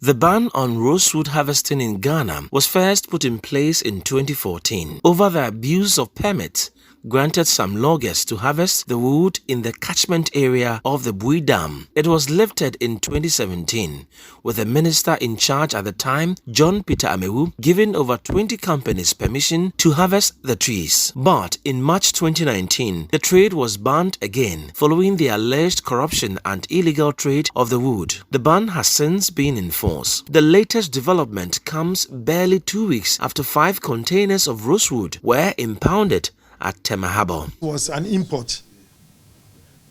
The ban on rosewood harvesting in Ghana was first put in place in 2014 over the abuse of permits granted some loggers to harvest the wood in the catchment area of the Bui Dam. It was lifted in 2017, with the minister in charge at the time, John Peter Amewu, giving over 20 companies permission to harvest the trees. But in March 2019, the trade was banned again following the alleged corruption and illegal trade of the wood. The ban has since been enforced. The latest development comes barely 2 weeks after 5 containers of rosewood were impounded at Tema Port. It was an import.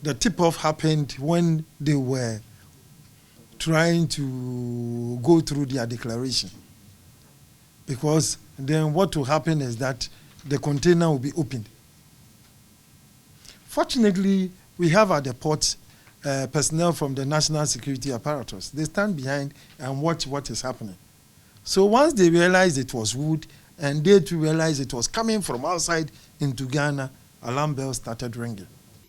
The tip-off happened when they were trying to go through their declaration. Because then what will happen is that the container will be opened. Fortunately, we have at the port personnel from the national security apparatus. They stand behind and watch what is happening. So once they realized it was wood, and they too realized it was coming from outside into Ghana, alarm bells started ringing.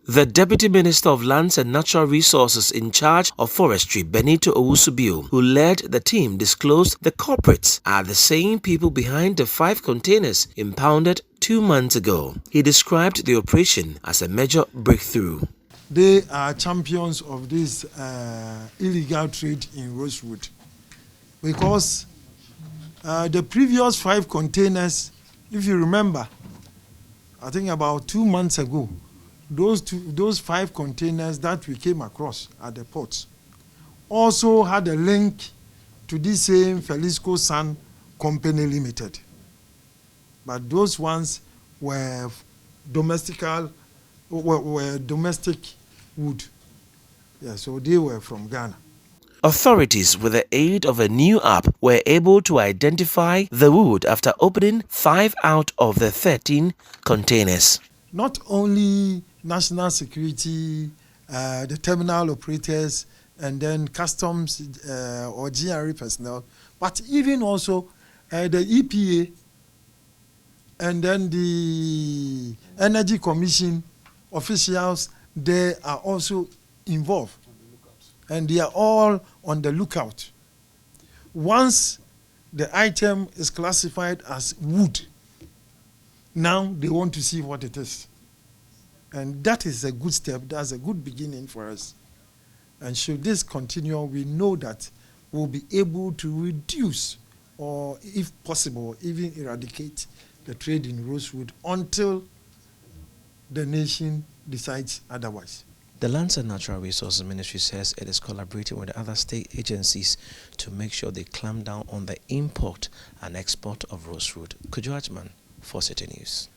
The Deputy Minister of Lands and Natural Resources in charge of forestry, Benito Owusu-Biu, who led the team, disclosed the culprits are the same people behind the 5 containers impounded 2 months ago. He described the operation as a major breakthrough. They are champions of this illegal trade in rosewood, because the previous 5 containers, if you remember, I think about 2 months ago, those 5 containers that we came across at the ports also had a link to this same Felisco Sun Company Limited. But those ones were domestic wood. Yeah, so they were from Ghana. Authorities, with the aid of a new app, were able to identify the wood after opening 5 out of the 13 containers. Not only national security, the terminal operators, and then customs or GRE personnel, but even also the EPA and then the Energy Commission officials, they are also involved. And they are all on the lookout. Once the item is classified as wood, now they want to see what it is. And that is a good step. That's a good beginning for us. And should this continue, we know that we'll be able to reduce, or if possible, even eradicate the trade in rosewood until the nation decides otherwise. The Lands and Natural Resources Ministry says it is collaborating with the other state agencies to make sure they clamp down on the import and export of rosewood. Kujo Ajman for Citi News.